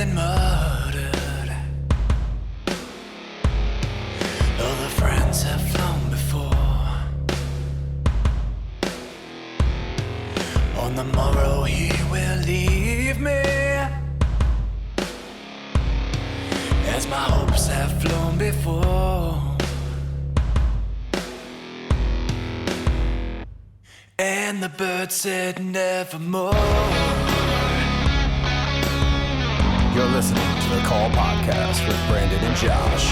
been murdered. All the friends have flown before. On the morrow he will leave me, as my hopes have flown before. And the bird said nevermore. You're listening to the Call Podcast with Brandon and Josh.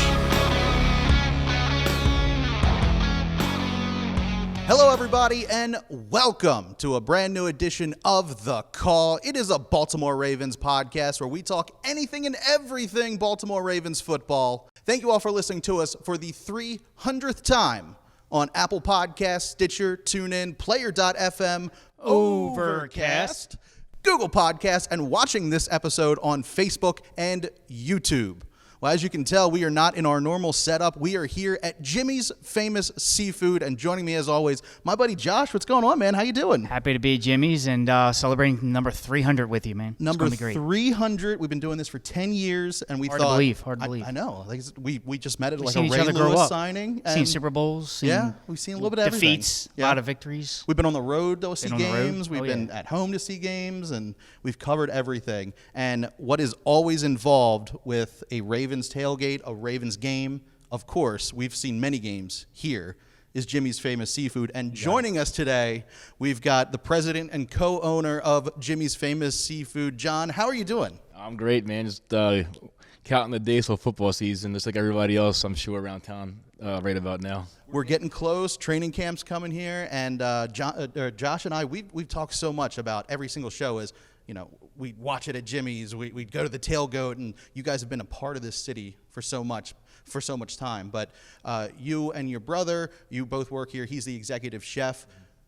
Hello, everybody, and welcome to a brand new edition of The Call. It is a Baltimore Ravens podcast where we talk anything and everything Baltimore Ravens football. Thank you all for listening to us for the 300th time on Apple Podcasts, Stitcher, TuneIn, Player.fm, Overcast, Google Podcasts, and watching this episode on Facebook and YouTube. Well, as you can tell, we are not in our normal setup. We are here at Jimmy's Famous Seafood, and joining me as always, my buddy Josh. What's going on, man? How you doing? Happy to be at Jimmy's and celebrating number 300 with you, man. Number it's gonna be great. 300. We've been doing this for 10 years, and we Hard thought... Hard to believe. I know. Like, we just met at We've like seen a each Ray other grow Lewis up. signing. Seen Super Bowls. Yeah, we've seen a little bit of everything. Defeats, Yeah. a lot of victories. We've been on the road to see Been on the road. games. We've Oh, been yeah. at home to see games, and we've covered everything. And what is always involved with a Ravens tailgate, a Ravens game, of course, we've seen many games here, is Jimmy's Famous Seafood. And joining us today, we've got the president and co-owner of Jimmy's Famous Seafood, John. How are you doing? I'm great, man. Just counting the days for football season, just like everybody else, I'm sure, around town right about now. We're getting close. Training camp's coming here, and Josh and I, we've talked so much about every single show is, you know, we watch it at Jimmy's, we go to the TailGOAT, and you guys have been a part of this city for so much time. But you and your brother, you both work here. He's the executive chef.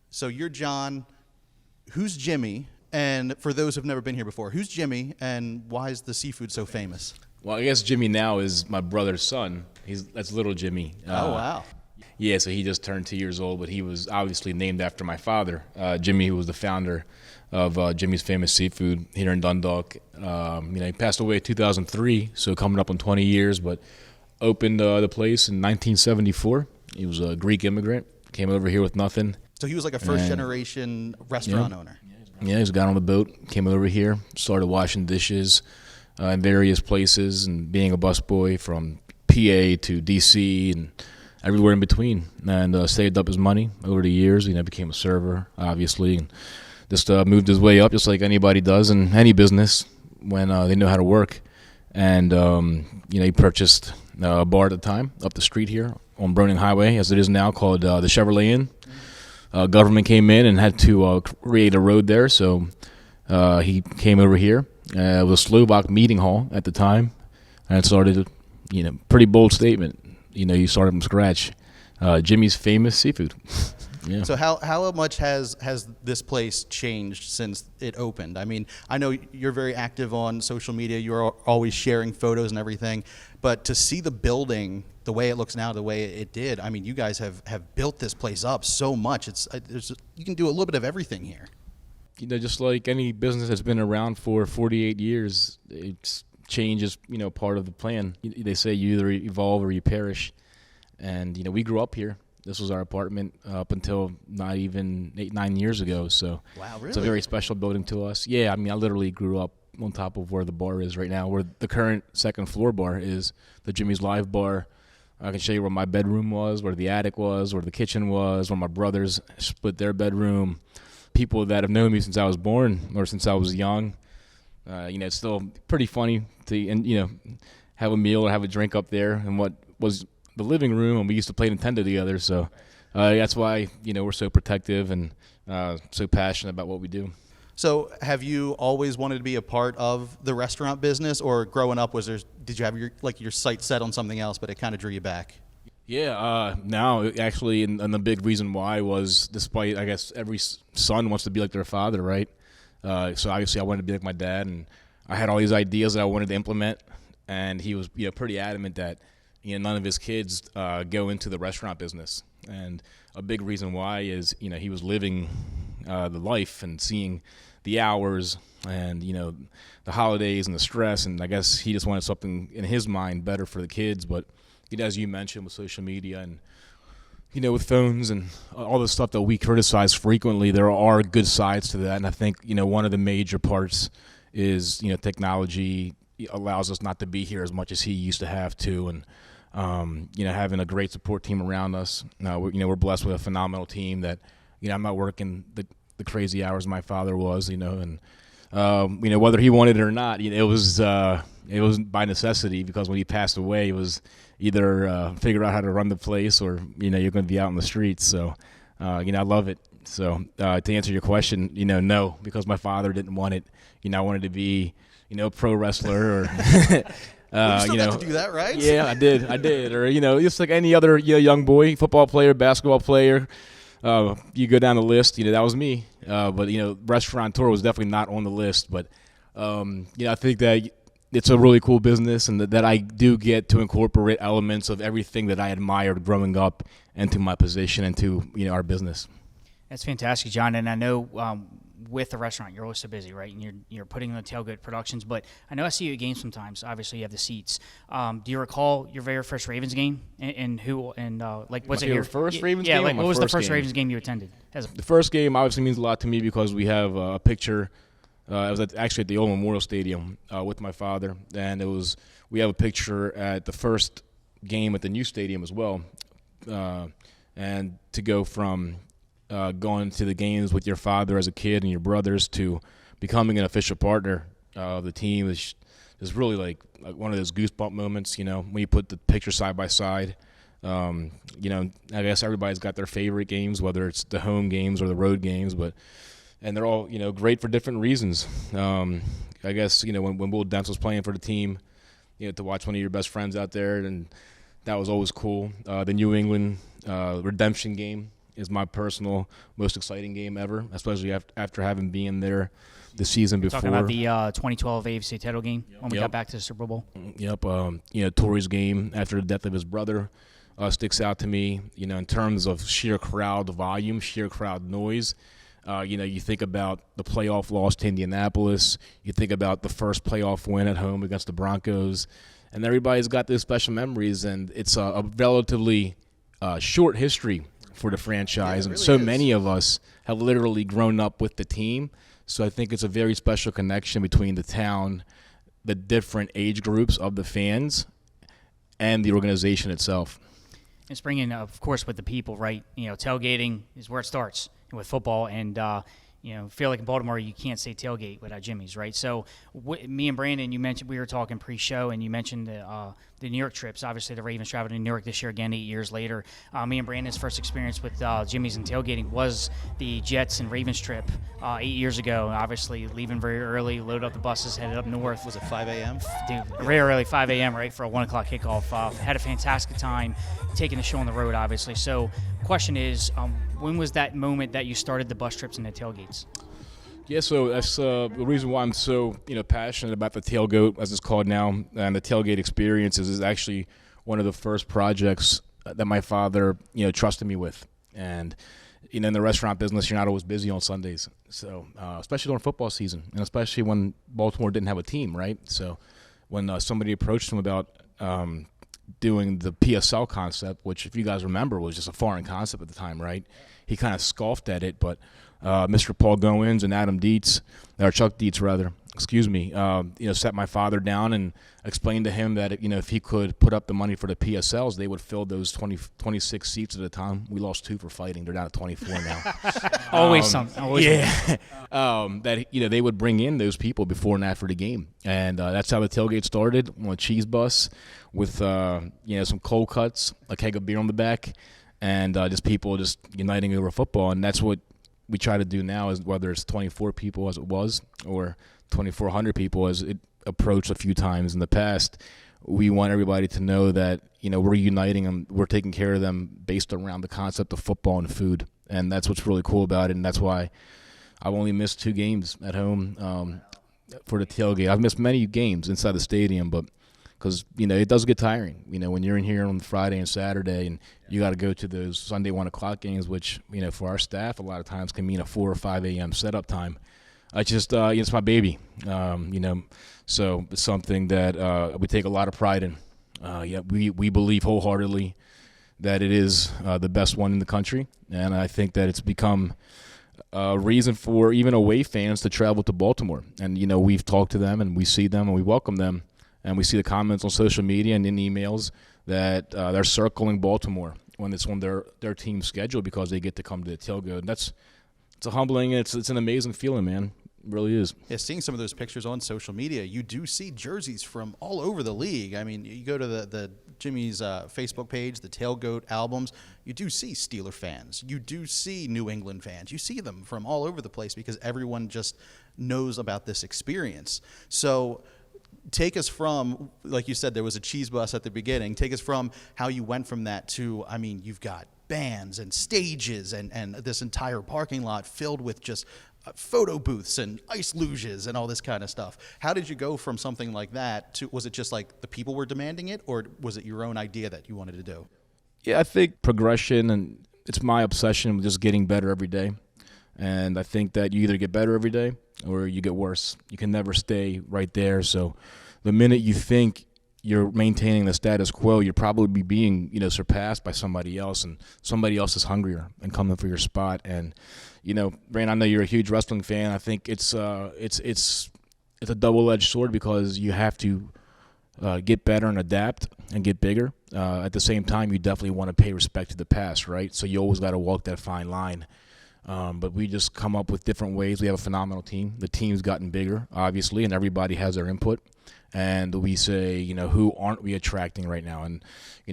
So you're John. Who's Jimmy? And for those who've never been here before, who's Jimmy, and why is the seafood so famous? Well, I guess Jimmy now is my brother's son. That's little Jimmy. Oh, wow. Yeah, so he just turned 2 years old, but he was obviously named after my father, Jimmy, who was the founder of Jimmy's Famous Seafood here in Dundalk. He passed away in 2003, so coming up on 20 years, but opened the place in 1974. He was a Greek immigrant, came over here with nothing. So he was like a first-generation restaurant owner. Yeah, he just got on the boat, came over here, started washing dishes in various places and being a busboy from PA to DC and everywhere in between, and saved up his money over the years. He became a server, obviously, and just moved his way up just like anybody does in any business when they know how to work. And, he purchased a bar at the time up the street here on Broning Highway, as it is now, called the Chevrolet Inn. Government came in and had to create a road there, so he came over here. It was a Slovak meeting hall at the time, and started, pretty bold statement. You started from scratch. Jimmy's Famous Seafood. Yeah. So how much has this place changed since it opened? I mean, I know you're very active on social media. You're always sharing photos and everything. But to see the building, the way it looks now, the way it did, I mean, you guys have built this place up so much. You can do a little bit of everything here. Just like any business that's been around for 48 years, change is, part of the plan. They say you either evolve or you perish. And, we grew up here. This was our apartment up until not even 8-9 years ago. So wow, really? It's a very special building to us. Yeah, I mean, I literally grew up on top of where the bar is right now, where the current second floor bar is, the Jimmy's Live bar. I can show you where my bedroom was, where the attic was, where the kitchen was, where my brothers split their bedroom. People that have known me since I was born or since I was young. It's still pretty funny to have a meal or have a drink up there and what was the living room, and we used to play Nintendo together. So that's why we're so protective and so passionate about what we do. So have you always wanted to be a part of the restaurant business, or growing up did you have your sights set on something else, but it kind of drew you back? Yeah, now actually, and the big reason why was, despite, I guess, every son wants to be like their father, right? So obviously I wanted to be like my dad, and I had all these ideas that I wanted to implement, and he was pretty adamant that none of his kids go into the restaurant business. And a big reason why is he was living the life and seeing the hours and, the holidays and the stress. And I guess he just wanted something in his mind better for the kids. But, as you mentioned with social media and, with phones and all the stuff that we criticize frequently, there are good sides to that. And I think, one of the major parts is, technology allows us not to be here as much as he used to have to. And, having a great support team around us. We're blessed with a phenomenal team that, I'm not working the crazy hours my father was, and, whether he wanted it or not, it was by necessity, because when he passed away, it was either figure out how to run the place or, you're going to be out in the streets. So, I love it. So to answer your question, no, because my father didn't want it. I wanted to be, a pro wrestler or You still got to do that, right? Yeah, I did. Or, just like any other young boy, football player, basketball player, you go down the list, that was me. But, restaurateur was definitely not on the list. But, I think that it's a really cool business, and that I do get to incorporate elements of everything that I admired growing up into my position, into, our business. That's fantastic, John. And I know with the restaurant, you're always so busy, right? And you're putting on the TailGOAT productions. But I know I see you at games sometimes. Obviously, you have the seats. Do you recall your very first Ravens game? And who? And was it your first Ravens game? Yeah, what was the first game? Ravens game you attended? The first game obviously means a lot to me because we have a picture. I was actually at the old Memorial Stadium with my father, and we have a picture at the first game at the new stadium as well. And to go from going to the games with your father as a kid and your brothers to becoming an official partner of the team is really like one of those goosebump moments, when you put the picture side by side. I guess everybody's got their favorite games, whether it's the home games or the road games, and they're all, great for different reasons. I guess, when Will Dents was playing for the team, to watch one of your best friends out there, and that was always cool. The New England redemption game is my personal most exciting game ever, especially after having been there the season before. Talking about the 2012 AFC title game when we got back to the Super Bowl. Yep. Torrey's game after the death of his brother sticks out to me, in terms of sheer crowd volume, sheer crowd noise. You think about the playoff loss to Indianapolis. You think about the first playoff win at home against the Broncos. And everybody's got those special memories, and it's a relatively short history for the franchise, and so many of us have literally grown up with the team. So I think it's a very special connection between the town, the different age groups of the fans, and the organization itself. It's bringing, of course, with the people, right? Tailgating is where it starts with football, and feel like in Baltimore you can't say tailgate without Jimmy's, right? So me and Brandon, you mentioned, we were talking pre-show, and you mentioned the New York trips. Obviously, the Ravens traveled to New York this year again, 8 years later. Me and Brandon's first experience with Jimmy's and tailgating was the Jets and Ravens trip 8 years ago. Obviously, leaving very early, loaded up the buses, headed up north. Was it 5 a.m.? Dude, very early, 5 a.m., right, for a 1 o'clock kickoff. Had a fantastic time taking the show on the road, obviously. So question is, when was that moment that you started the bus trips and the tailgates? Yeah, so that's the reason why I'm so passionate about the TailGOAT, as it's called now, and the tailgate experience is actually one of the first projects that my father trusted me with. And in the restaurant business, you're not always busy on Sundays, so especially during football season, and especially when Baltimore didn't have a team, right? So when somebody approached him about doing the PSL concept, which, if you guys remember, was just a foreign concept at the time, right? He kind of scoffed at it, but Mr. Paul Goins and Adam Dietz, or Chuck Dietz rather, sat my father down and explained to him that if he could put up the money for the PSLs, they would fill those 26 seats at a time. We lost 2 for fighting; they're down to 24 now. Always something. Always that they would bring in those people before and after the game, and that's how the tailgate started on a cheese bus with some cold cuts, a keg of beer on the back, and just people just uniting over football, and that's what we try to do now, is whether it's 24 people as it was or 2,400 people as it approached a few times in the past. We want everybody to know that we're uniting them, we're taking care of them based around the concept of football and food, and that's what's really cool about it. And that's why I've only missed 2 games at home for the tailgate. I've missed many games inside the stadium, but because it does get tiring. When you're in here on Friday and Saturday, and you got to go to those Sunday 1 o'clock games, which for our staff a lot of times can mean a 4 or 5 a.m. setup time. It's my baby, so it's something that we take a lot of pride in. We believe wholeheartedly that it is the best one in the country, and I think that it's become a reason for even away fans to travel to Baltimore. And, we've talked to them, and we see them, and we welcome them, and we see the comments on social media and in emails that they're circling Baltimore when it's on their team's schedule because they get to come to the TailGOAT. And it's a humbling, it's an amazing feeling, man. It really is. Yeah, seeing some of those pictures on social media, you do see jerseys from all over the league. I mean, you go to the Jimmy's Facebook page, the TailGOAT albums, you do see Steeler fans. You do see New England fans. You see them from all over the place because everyone just knows about this experience. So take us from, like you said, there was a cheese bus at the beginning. Take us from how you went from that to, I mean, you've got bands and stages and this entire parking lot filled with just photo booths and ice luges and all this kind of stuff. How did you go from something like that to, was it just like the people were demanding it, or was it your own idea that you wanted to do? Yeah, I think progression, and it's my obsession with just getting better every day. And I think that you either get better every day or you get worse. You can never stay right there. So the minute you think you're maintaining the status quo, you're probably being, surpassed by somebody else, and somebody else is hungrier and coming for your spot. And, Brain, I know you're a huge wrestling fan. I think it's a double-edged sword because you have to get better and adapt and get bigger. At the same time, you definitely want to pay respect to the past, right? So you always got to walk that fine line. But we just come up with different ways. We have a phenomenal team. The team's gotten bigger, obviously, and everybody has their input. And we say, who aren't we attracting right now? And,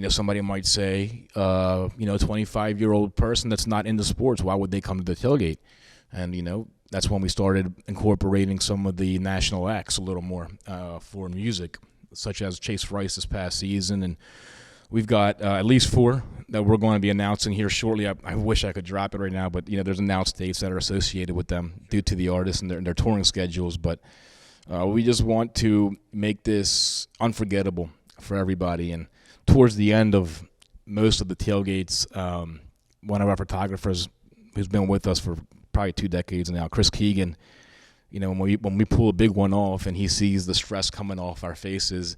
somebody might say, a 25-year-old person that's not into sports, why would they come to the tailgate? And, that's when we started incorporating some of the national acts a little more for music, such as Chase Rice this past season. And we've got at least 4 that we're going to be announcing here shortly. I wish I could drop it right now, but, there's announced dates that are associated with them due to the artists and their touring schedules. But we just want to make this unforgettable for everybody. And towards the end of most of the tailgates, one of our photographers who's been with us for probably 2 decades now, Chris Keegan, when we pull a big one off and he sees the stress coming off our faces,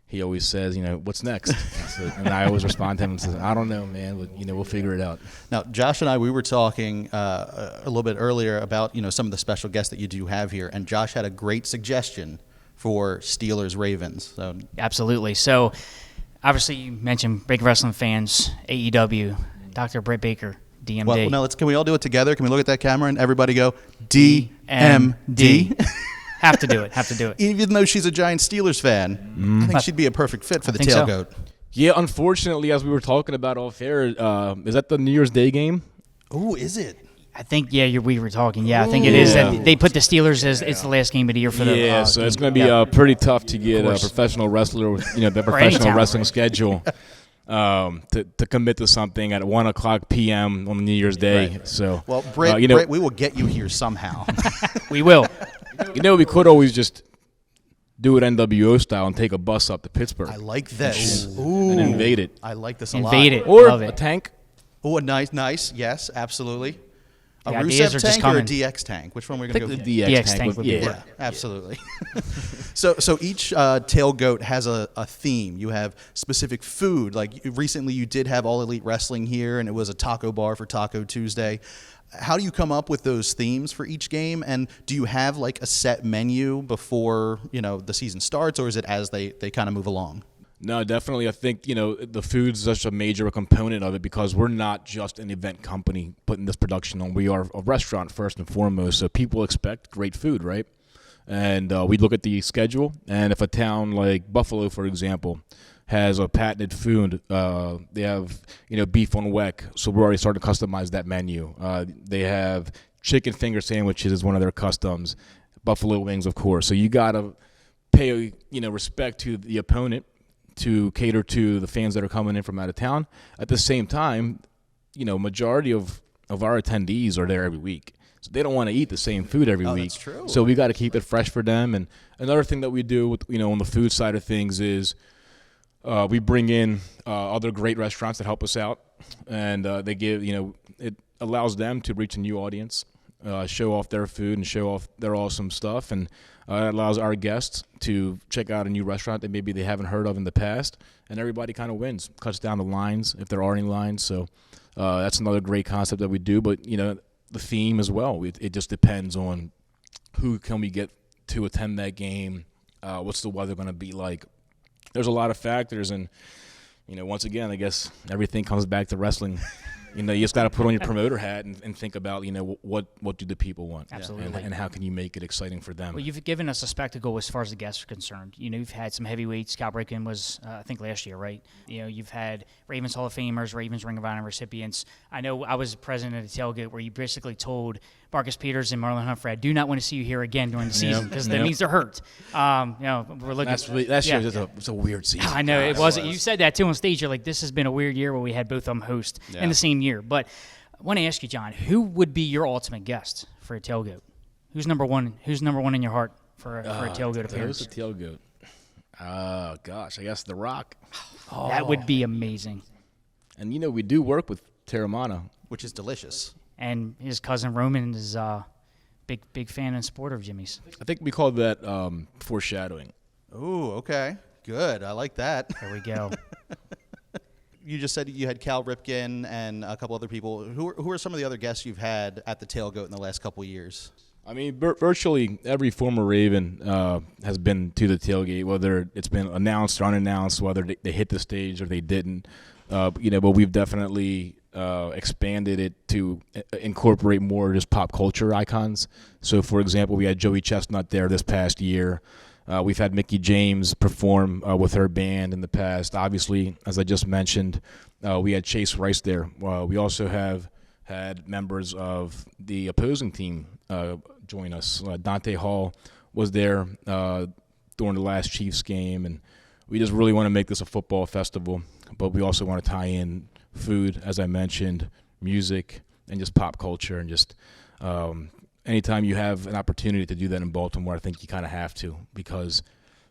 he always says, what's next? And I always respond to him and say, I don't know, man, but, we'll figure it out. Now, Josh and I, we were talking a little bit earlier about, some of the special guests that you do have here, and Josh had a great suggestion for Steelers-Ravens. So. Absolutely. So, obviously, you mentioned big wrestling fans, AEW, Dr. Britt Baker, DMD. Well, now, can we all do it together? Can we look at that camera and everybody go, DMD? Have to do it. Even though she's a giant Steelers fan, I think she'd be a perfect fit for the TailGOAT. So. Yeah, unfortunately, as we were talking about off air, is that the New Year's Day game? Oh, is it? I think, we were talking. Yeah, I think it is. That they put the Steelers as it's the last game of the year for them. Yeah, so it's going to be pretty tough to get a professional wrestler with the professional wrestling schedule to commit to something at 1:00 p.m. on New Year's Day. Right. So, well, Britt, we will get you here somehow. We will. We could always just do it NWO style and take a bus up to Pittsburgh. I like this. And invade it. I like this a lot. Invade it. Or Love it. a tank. Oh, nice. Yes, absolutely. A The ideas Rusev are just tank or a coming. DX tank? Which one are we going to go Pick for? the DX tank. tank would be Yeah. better. Yeah, absolutely. So each TailGOAT has a theme. You have specific food. Like recently you did have All Elite Wrestling here, and it was a taco bar for Taco Tuesday. How do you come up with those themes for each game? And do you have like a set menu before, the season starts, or is it as they kind of move along? No, definitely. I think, the food's such a major component of it because we're not just an event company putting this production on. We are a restaurant first and foremost, so people expect great food, right? And we look at the schedule, and if a town like Buffalo, for example, has a patented food, they have, beef on weck, so we're already starting to customize that menu. They have chicken finger sandwiches as one of their customs, buffalo wings, of course. So you got to pay, respect to the opponent, to cater to the fans that are coming in from out of town. At the same time, majority of our attendees are there every week. So they don't want to eat the same food every week. That's true. So we got to keep it fresh for them. And another thing that we do with, on the food side of things is we bring in other great restaurants that help us out. And they give, it allows them to reach a new audience. show off their food and show off their awesome stuff, and it allows our guests to check out a new restaurant that maybe they haven't heard of in the past, and everybody kind of wins, cuts down the lines if there are any lines. So that's another great concept that we do. But the theme as well. It just depends on who can we get to attend that game. What's the weather going to be like? There's a lot of factors, and once again, I guess everything comes back to wrestling. You just got to put on your promoter hat and think about, what do the people want? Absolutely. And how can you make it exciting for them? Well, you've given us a spectacle as far as the guests are concerned. You've had some heavyweights. Cal Ripken was, I think, last year, right? You've had Ravens Hall of Famers, Ravens Ring of Honor recipients. I know I was president of the tailgate where you basically told Marcus Peters and Marlon Humphrey, I do not want to see you here again during the season because that means they're hurt. We're looking. It's a weird season. I know it was. You said that too on stage. You're like, this has been a weird year where we had both of them host in the same year. But I want to ask you, John, who would be your ultimate guest for a tailgate? Who's number one? Who's number one in your heart for a tailgate appearance? Who's a tailgate? Gosh, I guess The Rock. That would be amazing. And we do work with Terramana, which is delicious. And his cousin Roman is big fan and supporter of Jimmy's. I think we call that foreshadowing. Ooh, okay. Good. I like that. There we go. You just said you had Cal Ripken and a couple other people. Who are some of the other guests you've had at the tailgate in the last couple of years? I mean, virtually every former Raven has been to the tailgate, whether it's been announced or unannounced, whether they hit the stage or they didn't. But we've definitely expanded it to incorporate more just pop culture icons. So, for example, we had Joey Chestnut there this past year. We've had Mickey James perform with her band in the past. Obviously, as I just mentioned, we had Chase Rice there. We also have had members of the opposing team join us. Dante Hall was there during the last Chiefs game, and we just really want to make this a football festival, but we also want to tie in food, as I mentioned, music, and just pop culture, and just anytime you have an opportunity to do that in Baltimore, I think you kind of have to, because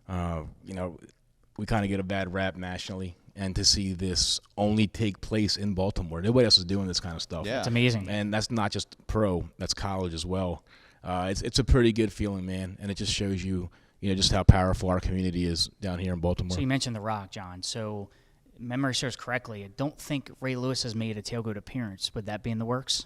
we kind of get a bad rap nationally, and to see this only take place in Baltimore, nobody else is doing this kind of stuff. Yeah. It's amazing. And that's not just pro, that's college as well. It's a pretty good feeling, man, and it just shows you, just how powerful our community is down here in Baltimore. So you mentioned The Rock, John. So memory serves correctly, I don't think Ray Lewis has made a tailgate appearance. Would that be in the works?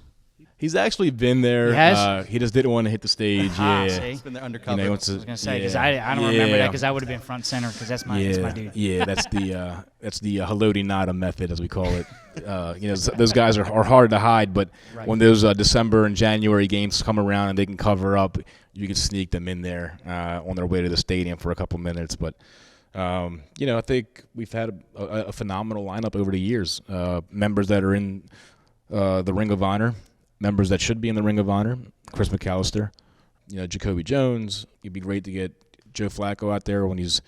He's actually been there. He has? He just didn't want to hit the stage. See? He's been there undercover. I was going to say, because I don't remember that, because I would have been front center, because that's my dude. Yeah, that's the Haloti Nada method, as we call it. Those guys are hard to hide, but when those December and January games come around and they can cover up, you can sneak them in there on their way to the stadium for a couple minutes. But I think we've had a phenomenal lineup over the years. Members that are in the Ring of Honor, members that should be in the Ring of Honor, Chris McAllister, Jacoby Jones. It'd be great to get Joe Flacco out there when he's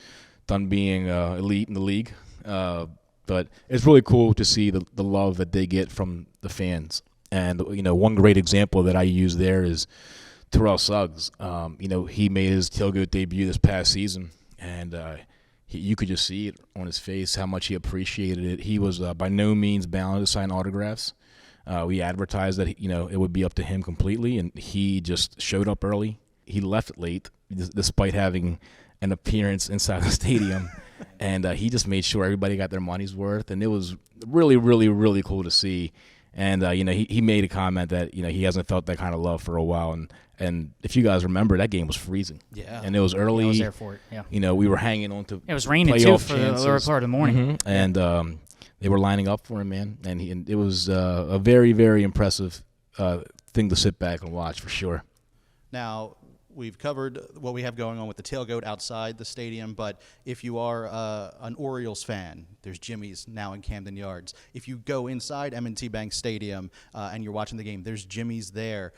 done being elite in the league. But it's really cool to see the love that they get from the fans. And, one great example that I use there is Terrell Suggs. He made his tailgate debut this past season, and you could just see it on his face how much he appreciated it. He was by no means bound to sign autographs. We advertised that it would be up to him completely, and he just showed up early. He left late, despite having an appearance inside the stadium, and he just made sure everybody got their money's worth, and it was really, really, really cool to see. And he made a comment that he hasn't felt that kind of love for a while, and if you guys remember, that game was freezing. Yeah, and it was early. I was there for it. Yeah, we were hanging on to. It was raining too for the lower part of the morning, and they were lining up for him, man, and it was a very, very impressive thing to sit back and watch for sure. Now, we've covered what we have going on with the tailgate outside the stadium, but if you are an Orioles fan, there's Jimmy's now in Camden Yards. If you go inside M&T Bank Stadium and you're watching the game, there's Jimmy's there.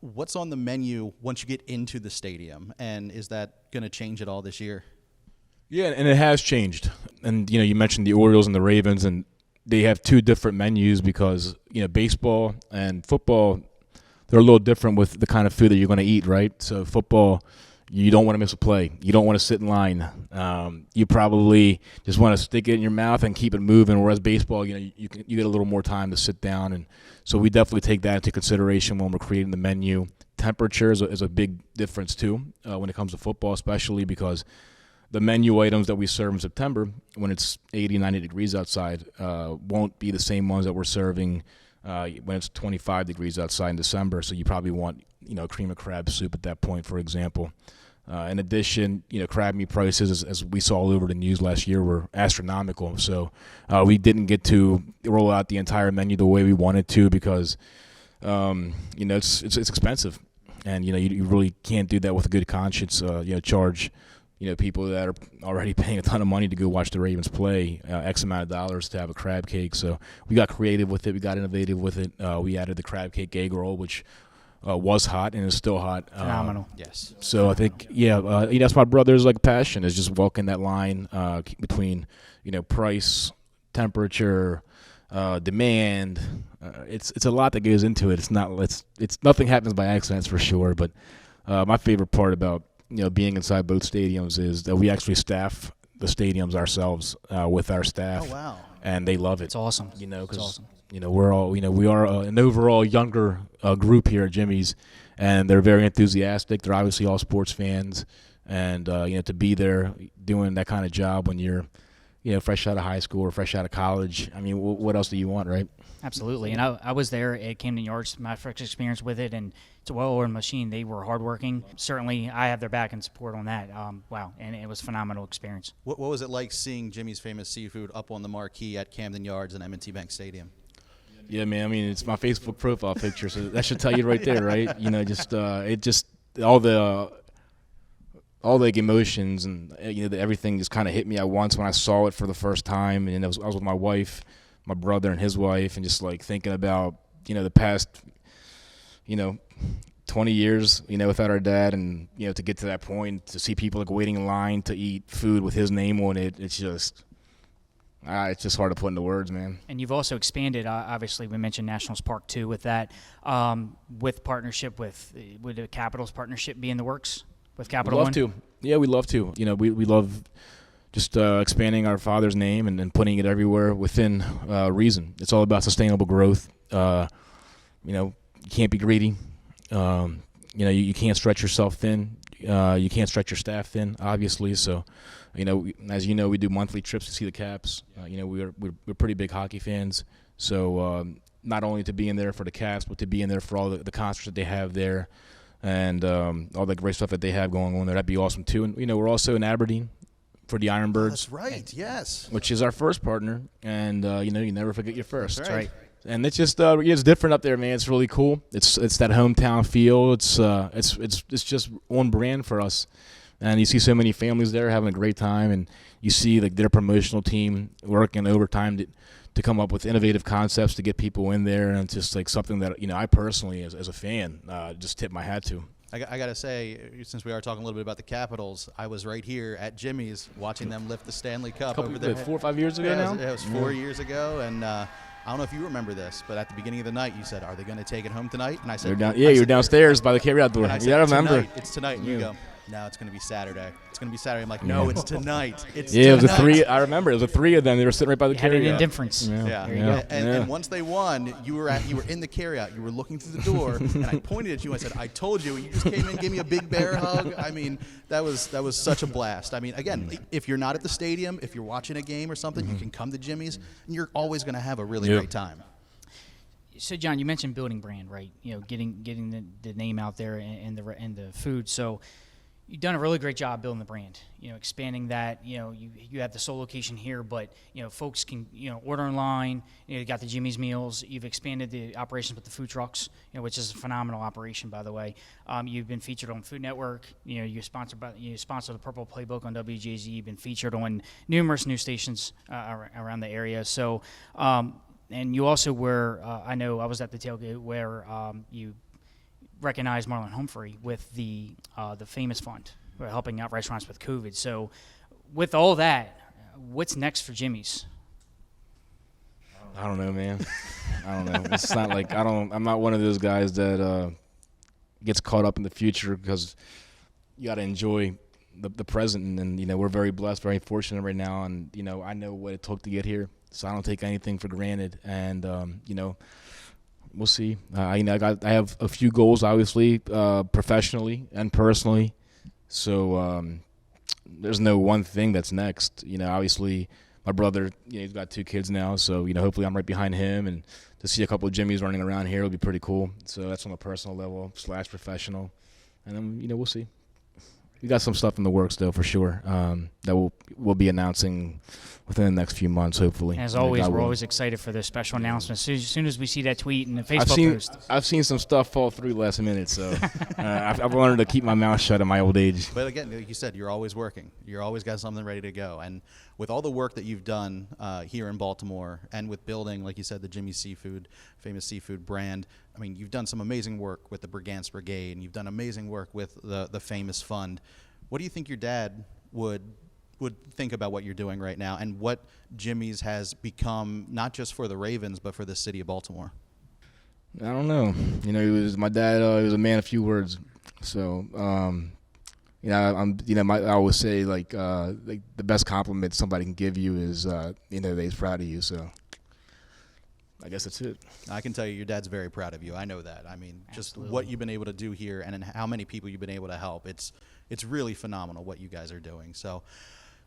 What's on the menu once you get into the stadium, and is that going to change at all this year? Yeah, and it has changed. And, you mentioned the Orioles and the Ravens, and they have two different menus because, baseball and football, they're a little different with the kind of food that you're going to eat, right? So football, You don't want to miss a play. You don't want to sit in line. You probably just want to stick it in your mouth and keep it moving. Whereas baseball, you get a little more time to sit down, and so we definitely take that into consideration when we're creating the menu. Temperature is a big difference too when it comes to football, especially because the menu items that we serve in September, when it's 80, 90 degrees outside, won't be the same ones that we're serving when it's 25 degrees outside in December. So you probably want cream of crab soup at that point, for example. In addition, crab meat prices, as we saw all over the news last year, were astronomical. So we didn't get to roll out the entire menu the way we wanted to because, it's expensive. And, you really can't do that with a good conscience, charge, people that are already paying a ton of money to go watch the Ravens play, X amount of dollars to have a crab cake. So we got creative with it. We got innovative with it. We added the crab cake egg roll, which was hot and is still hot. Phenomenal. Yes. So I think, that's my brother's passion is just walking that line between, price, temperature, demand. It's a lot that goes into it. It's nothing happens by accident, that's for sure. But my favorite part about being inside both stadiums is that we actually staff the stadiums ourselves with our staff. Oh wow! And they love it. It's awesome. Because awesome. We're all we are an overall younger group here at Jimmy's, and they're very enthusiastic. They're obviously all sports fans, and to be there doing that kind of job when you're fresh out of high school or fresh out of college. I mean, what else do you want, right? Absolutely. And I was there at Camden Yards, my first experience with it, and it's a well-oiled machine. They were hardworking. Certainly, I have their back and support on that. Wow, and it was a phenomenal experience. What was it like seeing Jimmy's Famous Seafood up on the marquee at Camden Yards and M&T Bank Stadium? Yeah, man. I mean, it's my Facebook profile picture, so that should tell you right there, right? All the emotions and everything just kind of hit me at once when I saw it for the first time. And I was with my wife, my brother, and his wife, and just thinking about the past 20 years without our dad, and to get to that point, to see people waiting in line to eat food with his name on it, it's just hard to put into words, man. And you've also expanded. Obviously, we mentioned Nationals Park 2 with that, with partnership with the Capitals partnership be in the works with Capital One. We'd love to. Yeah, we'd love to. We love just expanding our father's name and putting it everywhere within reason. It's all about sustainable growth. You can't be greedy. You can't stretch yourself thin. You can't stretch your staff thin, obviously. So, as we do monthly trips to see the Caps. We're pretty big hockey fans. So not only to be in there for the Caps, but to be in there for all the concerts that they have there, and all the great stuff that they have going on there. That'd be awesome too. And we're also in Aberdeen for the Ironbirds. That's right. Yes. Which is our first partner, and you never forget your first. That's right. And it's just it's different up there, man. It's really cool. It's that hometown feel. It's just on brand for us. And you see so many families there having a great time, and you see their promotional team working overtime to come up with innovative concepts to get people in there, and it's just something that I personally, as a fan, just tip my hat to. I got to say, since we are talking a little bit about the Capitals, I was right here at Jimmy's watching them lift the Stanley Cup over there. 4 or 5 years ago now? It was 4 years ago, and I don't know if you remember this, but at the beginning of the night, you said, "Are they going to take it home tonight?" And I said, you were downstairs by the carryout door. And I said, I remember. It's tonight. And you go, "No, it's going to be Saturday. It's going to be Saturday." I'm like, "No, it's tonight. It's it was tonight." 3. I remember it was 3 of them. They were sitting right by the Had an carryout. indifference. Yeah. There you go. And once they won, you were in the carryout. You were looking through the door, and I pointed at you. I said, "I told you." And you just came in, gave me a big bear hug. I mean, that was such a blast. I mean, again, if you're not at the stadium, if you're watching a game or something, you can come to Jimmy's, and you're always going to have a really great time. So, John, you mentioned building brand, right? Getting the name out there and the food. So, you've done a really great job building the brand. Expanding that. You have the sole location here, but folks can order online. You got the Jimmy's meals. You've expanded the operations with the food trucks, which is a phenomenal operation, by the way. You've been featured on Food Network. You sponsor the Purple Playbook on WJZ. You've been featured on numerous news stations around the area. So. And you also were, I know I was at the tailgate where you recognized Marlon Humphrey with the Famous Fund, helping out restaurants with COVID. So with all that, what's next for Jimmy's? I don't know, man. I don't know. It's not like I'm not one of those guys that gets caught up in the future because you got to enjoy the present, and we're very blessed, very fortunate right now, and I know what it took to get here, so I don't take anything for granted, and we'll see. I have a few goals, obviously, professionally and personally, so there's no one thing that's next. Obviously, my brother, he's got 2 kids now, so hopefully I'm right behind him, and to see a couple of Jimmys running around here will be pretty cool. So that's on a personal level / professional, and then we'll see. We got some stuff in the works, though, for sure, that we'll be announcing within the next few months, hopefully. As always, we're always excited for the special announcements. As soon as we see that tweet and the Facebook post. I've seen some stuff fall through last minute, so I've learned to keep my mouth shut at my old age. But again, like you said, you're always working. You're always got something ready to go. And with all the work that you've done here in Baltimore and with building, like you said, the Jimmy's Seafood, famous seafood brand, I mean, you've done some amazing work with the Brigance Brigade, and you've done amazing work with the famous fund. What do you think your dad would think about what you're doing right now and what Jimmy's has become, not just for the Ravens, but for the city of Baltimore? I don't know. My dad was a man of few words. So, I always say, like the best compliment somebody can give you is, that he's proud of you. So I guess that's it. I can tell you your dad's very proud of you. I know that. I mean, just Absolutely. what you've been able to do here and how many people you've been able to help. It's really phenomenal what you guys are doing. So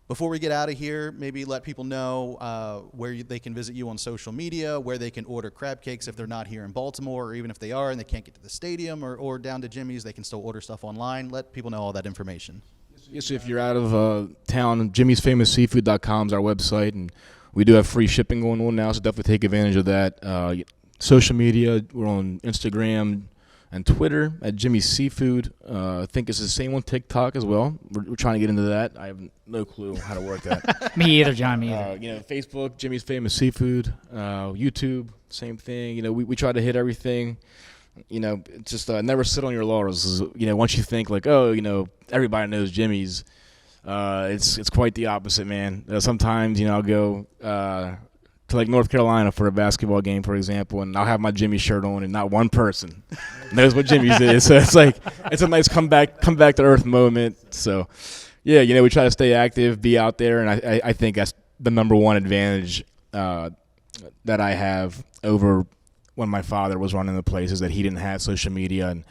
before we get out of here, maybe let people know where they can visit you on social media, where they can order crab cakes if they're not here in Baltimore, or even if they are and they can't get to the stadium or down to Jimmy's, they can still order stuff online. Let people know all that information. Yes, if you're out of town, jimmysfamousseafood.com is our website, and we do have free shipping going on now, so definitely take advantage of that. Social media, we're on Instagram and Twitter at Jimmy's Seafood. I think it's the same on TikTok as well. We're trying to get into that. I have no clue how to work that. Me either, John. Me either. Facebook, Jimmy's Famous Seafood. YouTube, same thing. We try to hit everything. Just never sit on your laurels. Once you think like, everybody knows Jimmy's, it's quite the opposite, man. Sometimes, I'll go to like North Carolina for a basketball game, for example, and I'll have my Jimmy shirt on, and not one person knows what Jimmy's is. So it's like it's a nice come back to earth moment. So yeah, we try to stay active, be out there, and I think that's the number one advantage that I have over when my father was running the place, is that he didn't have social media, and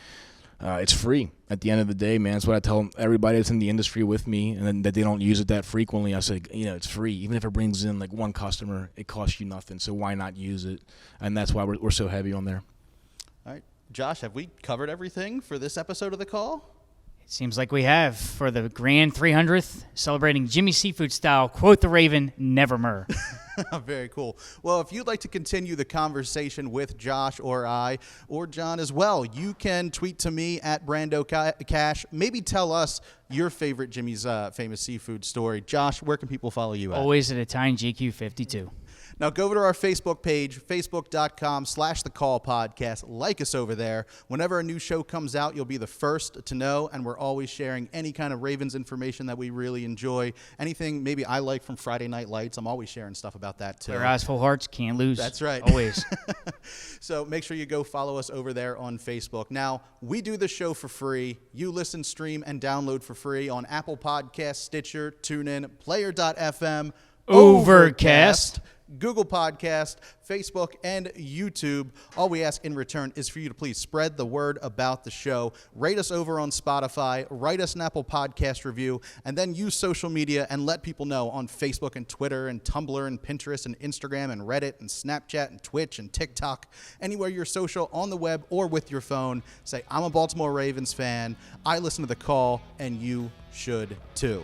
it's free. At the end of the day, man, that's what I tell everybody that's in the industry with me, and then that they don't use it that frequently. I say, it's free. Even if it brings in like one customer, it costs you nothing. So why not use it? And that's why we're so heavy on there. All right. Josh, have we covered everything for this episode of The Call? It seems like we have, for the grand 300th, celebrating Jimmy Seafood style. Quote the Raven, nevermore. Very cool. Well, if you'd like to continue the conversation with Josh or I, or John as well, you can tweet to me at Brando Cash. Maybe tell us your favorite Jimmy's famous seafood story. Josh, where can people follow you at? Always at Italian GQ 52. Now go over to our Facebook page, facebook.com/thecallpodcast. Like us over there. Whenever a new show comes out, you'll be the first to know, and we're always sharing any kind of Ravens information that we really enjoy. Anything maybe I like from Friday Night Lights, I'm always sharing stuff about that too. Clear eyes, full hearts, can't lose. That's right. Always. So make sure you go follow us over there on Facebook. Now, we do the show for free. You listen, stream, and download for free on Apple Podcasts, Stitcher, TuneIn, Player.fm, Overcast, Google Podcast, Facebook, and YouTube. All we ask in return is for you to please spread the word about the show. Rate us over on Spotify, write us an Apple Podcast review, and then use social media and let people know on Facebook and Twitter and Tumblr and Pinterest and Instagram and Reddit and Snapchat and Twitch and TikTok. Anywhere you're social on the web or with your phone, say, I'm a Baltimore Ravens fan, I listen to The Call, and you should too.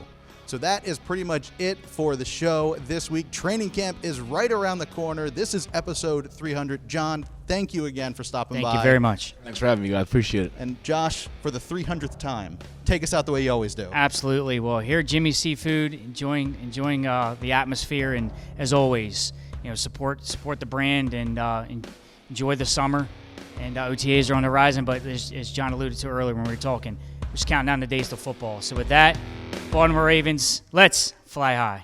So that is pretty much it for the show this week. Training camp is right around the corner. This is episode 300. John, thank you again for stopping by. Thank you very much. Thanks for having me, guys. Appreciate it. And Josh, for the 300th time, take us out the way you always do. Absolutely. Well, here at Jimmy's Seafood, enjoying the atmosphere, and as always, support the brand and enjoy the summer. And OTAs are on the horizon, but as John alluded to earlier when we were talking, we're just counting down the days to football. So with that, Baltimore Ravens, let's fly high.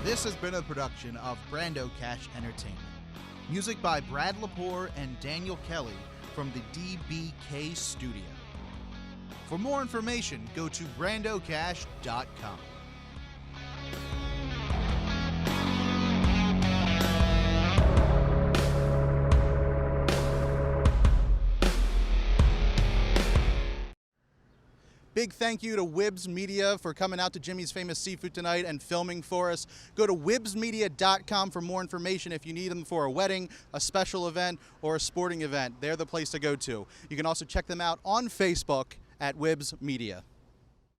This has been a production of Brando Cash Entertainment. Music by Brad Lepore and Daniel Kelly from the DBK Studio. For more information, go to brandocash.com. Big thank you to Wibbs Media for coming out to Jimmy's Famous Seafood tonight and filming for us. Go to wibbsmedia.com for more information if you need them for a wedding, a special event, or a sporting event. They're the place to go to. You can also check them out on Facebook at Wibbs Media.